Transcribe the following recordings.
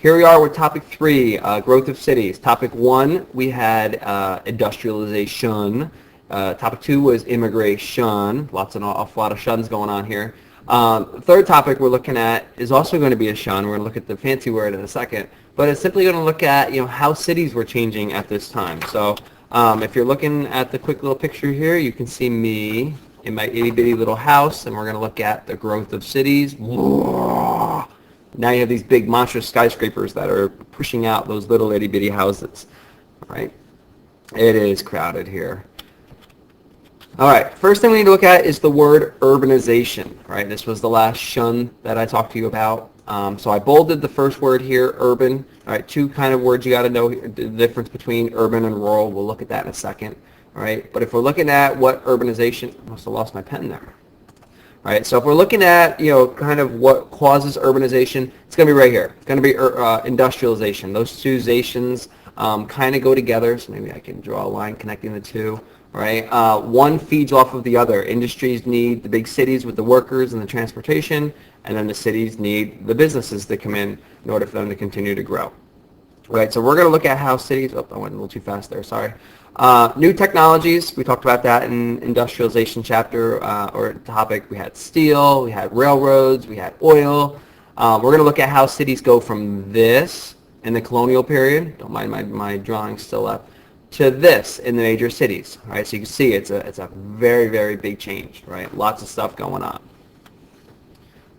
Here we are with topic 3, growth of cities. Topic 1, we had industrialization. Topic 2 was immigration. Awful lot of shuns going on here. The third topic we're looking at is also going to be a shun. We're going to look at the fancy word in a second. But it's simply going to look at how cities were changing at this time. So if you're looking at the quick little picture here, you can see me in my itty bitty little house, and we're going to look at the growth of cities. Now you have these big monstrous skyscrapers that are pushing out those little itty bitty houses. All right, it is crowded here. All right, first thing we need to look at is the word urbanization. All right, this was the last shun that I talked to you about. So I bolded the first word here, urban. All right, 2 kind of words you got to know the difference between urban and rural. We'll look at that in a second. All right, but if we're looking at what urbanization, I must have lost my pen there. All right, so if we're looking at, kind of what causes urbanization, it's going to be right here. It's going to be industrialization. Those two zations kind of go together, so maybe I can draw a line connecting the two. Right, one feeds off of the other. Industries need the big cities with the workers and the transportation, and then the cities need the businesses that come in order for them to continue to grow. Right, so we're going to look at how cities, I went a little too fast there, sorry. New technologies, we talked about that in industrialization chapter or topic. We had steel, we had railroads, we had oil. We're going to look at how cities go from this in the colonial period, don't mind my drawing still up, to this in the major cities. Right, so you can see it's a very, very big change. Right, lots of stuff going on.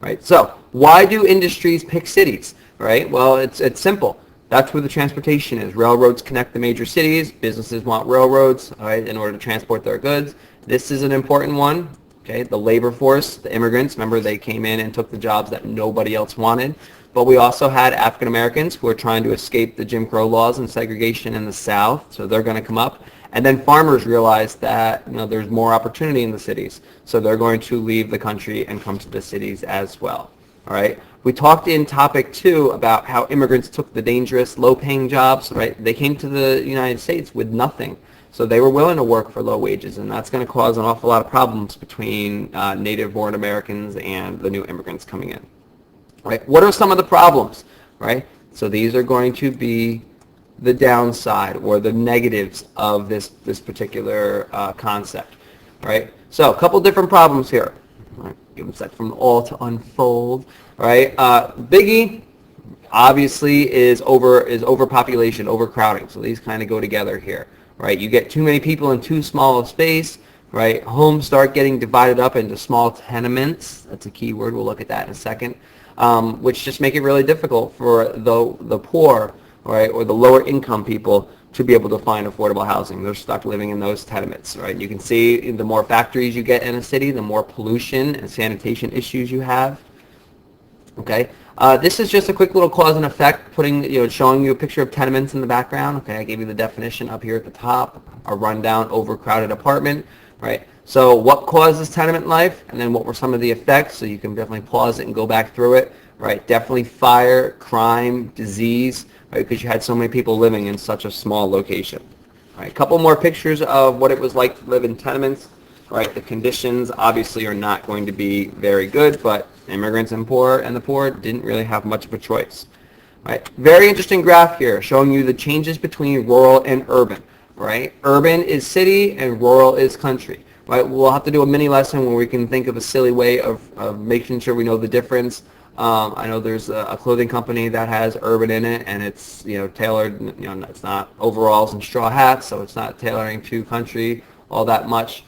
Right, so why do industries pick cities? Right, well, it's simple. That's where the transportation is. Railroads connect the major cities. Businesses want railroads, all right, in order to transport their goods. This is an important one. Okay, the labor force, the immigrants. Remember, they came in and took the jobs that nobody else wanted. But we also had African Americans who are trying to escape the Jim Crow laws and segregation in the South, so they're going to come up. And then farmers realize that there's more opportunity in the cities, so they're going to leave the country and come to the cities as well. All right. We talked in topic 2 about how immigrants took the dangerous, low-paying jobs. Right. They came to the United States with nothing, so they were willing to work for low wages, and that's going to cause an awful lot of problems between native-born Americans and the new immigrants coming in. Right. What are some of the problems? Right. So these are going to be the downside or the negatives of this particular concept. Right. So a couple different problems here. All right. Give them a sec from all to unfold. All right. Biggie obviously is overpopulation, overcrowding. So these kind of go together here. Right. You get too many people in too small a space. Right. Homes start getting divided up into small tenements. That's a key word. We'll look at that in a second. Which just make it really difficult for the poor, right, or the lower income people to be able to find affordable housing. They're stuck living in those tenements, right? You can see the more factories you get in a city, the more pollution and sanitation issues you have. Okay, this is just a quick little cause and effect, showing you a picture of tenements in the background. Okay, I gave you the definition up here at the top, a rundown, overcrowded apartment, right? So what causes tenement life, and then what were some of the effects? So you can definitely pause it and go back through it, right? Definitely fire, crime, disease, right? Because you had so many people living in such a small location. All right, a couple more pictures of what it was like to live in tenements. Right, the conditions obviously are not going to be very good, but immigrants and the poor didn't really have much of a choice. Right, very interesting graph here showing you the changes between rural and urban. Right, urban is city and rural is country. Right, we'll have to do a mini lesson where we can think of a silly way of making sure we know the difference. I know there's a clothing company that has urban in it, and it's tailored. It's not overalls and straw hats, so it's not tailoring to country all that much.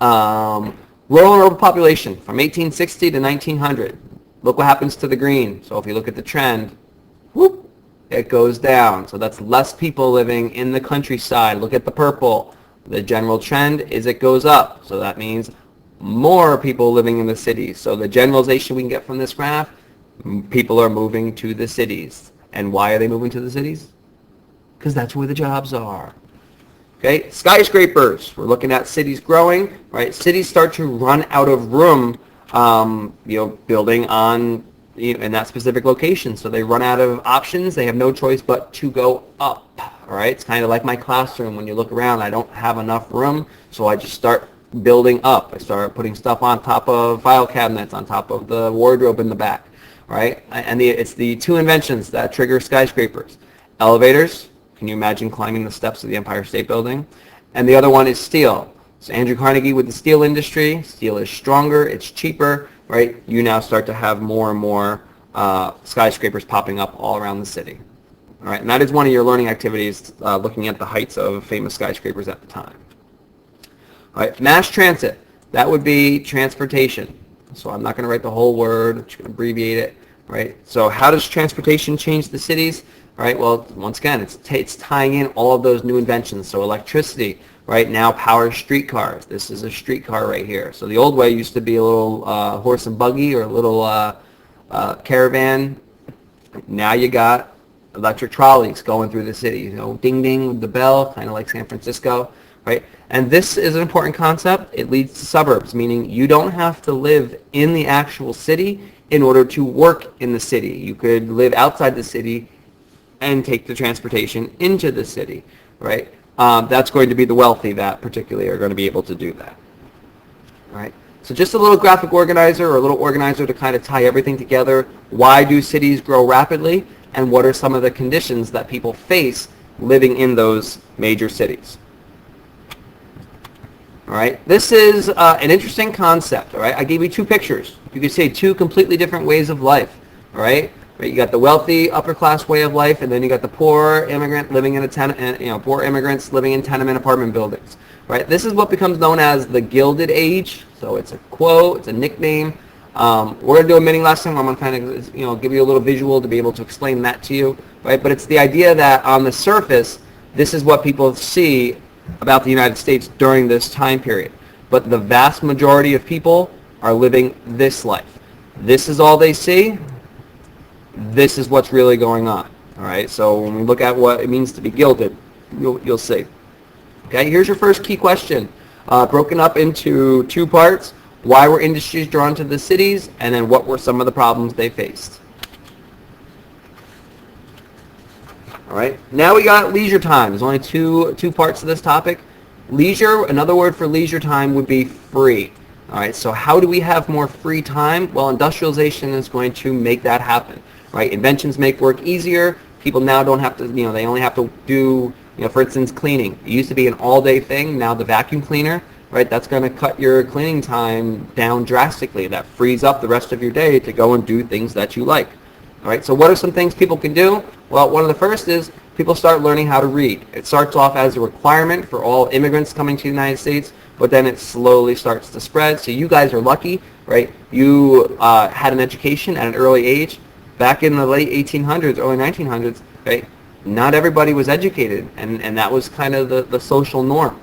Rural and urban population from 1860 to 1900. Look what happens to the green. So if you look at the trend, whoop, it goes down. So that's less people living in the countryside. Look at the purple. The general trend is it goes up. So that means more people living in the cities. So the generalization we can get from this graph, people are moving to the cities. And why are they moving to the cities? Because that's where the jobs are. Okay, skyscrapers. We're looking at cities growing, right? Cities start to run out of room, building on in that specific location. So they run out of options. They have no choice but to go up. All right, it's kind of like my classroom. When you look around, I don't have enough room, so I just start building up. I start putting stuff on top of file cabinets, on top of the wardrobe in the back. right? And it's the two inventions that trigger skyscrapers. Elevators, can you imagine climbing the steps of the Empire State Building? And the other one is steel. So Andrew Carnegie with the steel industry, steel is stronger, it's cheaper, right? You now start to have more and more skyscrapers popping up all around the city. All right, and that is one of your learning activities, looking at the heights of famous skyscrapers at the time. All right, mass transit, that would be transportation. So I'm not going to write the whole word, I'm just going to abbreviate it, right? So how does transportation change the cities? All right, well, once again, it's tying in all of those new inventions. So electricity, right, now powers streetcars. This is a streetcar right here. So the old way used to be a little horse and buggy or a little caravan. Now you got electric trolleys going through the city, you know, ding ding with the bell, kind of like San Francisco, right? And this is an important concept. It leads to suburbs, meaning you don't have to live in the actual city in order to work in the city. You could live outside the city and take the transportation into the city, right? That's going to be the wealthy that particularly are going to be able to do that, right? So just a little graphic organizer or a little organizer to kind of tie everything together. Why do cities grow rapidly? And what are some of the conditions that people face living in those major cities? All right, this is an interesting concept. All right, I gave you two pictures. You could say two completely different ways of life. All right, you got the wealthy upper class way of life, and then you got the poor immigrant living in poor immigrants living in tenement apartment buildings. Right, this is what becomes known as the Gilded Age. So it's a quote, it's a nickname. We're going to do a mini lesson. I'm going to kind of, give you a little visual to be able to explain that to you, right? But it's the idea that on the surface, this is what people see about the United States during this time period. But the vast majority of people are living this life. This is all they see. This is what's really going on, all right? So when we look at what it means to be gilded, you'll see. Okay, here's your first key question, broken up into two parts. Why were industries drawn to the cities, and then what were some of the problems they faced? All right, now we got leisure time. There's only two parts to this topic. Leisure, another word for leisure time would be free. All right, so how do we have more free time? Well, industrialization is going to make that happen, right? Inventions make work easier. People now don't have to, they only have to do, for instance, cleaning. It used to be an all-day thing. Now the vacuum cleaner, right, that's going to cut your cleaning time down drastically. That frees up the rest of your day to go and do things that you like. All right, so what are some things people can do? Well, one of the first is people start learning how to read. It starts off as a requirement for all immigrants coming to the United States, but then it slowly starts to spread. So you guys are lucky, right? You had an education at an early age. Back in the late 1800s, early 1900s, right, not everybody was educated, and that was kind of the social norm.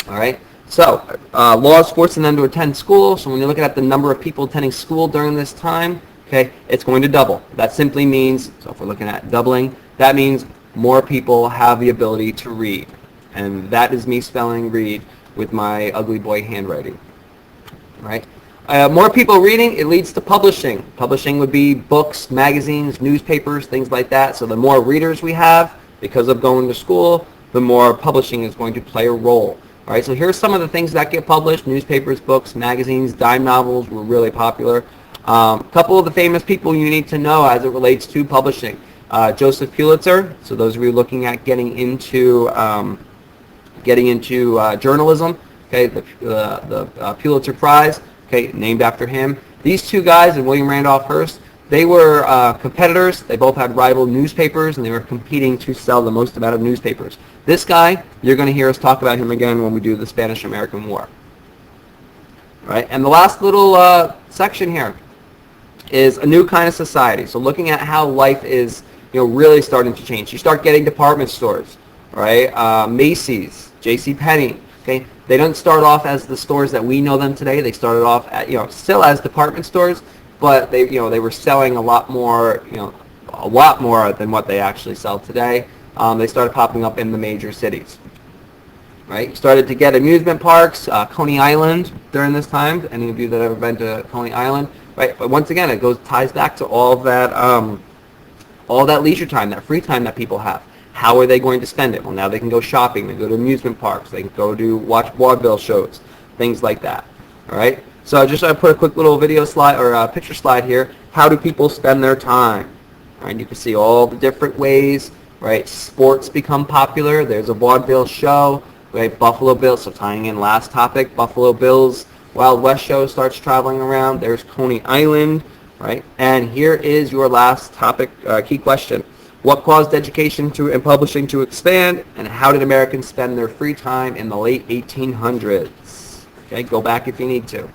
All right. So, laws forcing them to attend school. So when you're looking at the number of people attending school during this time, okay, it's going to double. That simply means, so if we're looking at doubling, that means more people have the ability to read. And that is me spelling read with my ugly boy handwriting. Right? More people reading, it leads to publishing. Publishing would be books, magazines, newspapers, things like that. So the more readers we have, because of going to school, the more publishing is going to play a role. All right, so here's some of the things that get published: newspapers, books, magazines, dime novels were really popular. A couple of the famous people you need to know as it relates to publishing. Joseph Pulitzer, so those of you looking at getting into journalism, okay, the Pulitzer Prize, okay, named after him. These two guys and William Randolph Hearst, they were competitors. They both had rival newspapers, and they were competing to sell the most amount of newspapers. This guy, you're going to hear us talk about him again when we do the Spanish-American War. Right? And the last little section here is a new kind of society. So looking at how life is, really starting to change. You start getting department stores, right? Macy's, JCPenney. Okay, they don't start off as the stores that we know them today. They started off at, still as department stores, but they were selling a lot more than what they actually sell today. They started popping up in the major cities. Right, you started to get amusement parks, Coney Island during this time. Any of you that have ever been to Coney Island, right? But once again, it ties back to all that leisure time, that free time that people have. How are they going to spend it? Well, now they can go shopping, they can go to amusement parks, they can go to watch vaudeville shows, things like that. All right. So I just put a quick little video slide or picture slide here How do people spend their time? Right, you can see all the different ways, right? Sports become popular. There's a vaudeville show, right? Buffalo Bills, so tying in last topic, Buffalo Bills Wild West show starts traveling around. There's Coney Island, right? And here is your last topic, key question. What caused education and publishing to expand, and how did Americans spend their free time in the late 1800s? Okay, go back if you need to.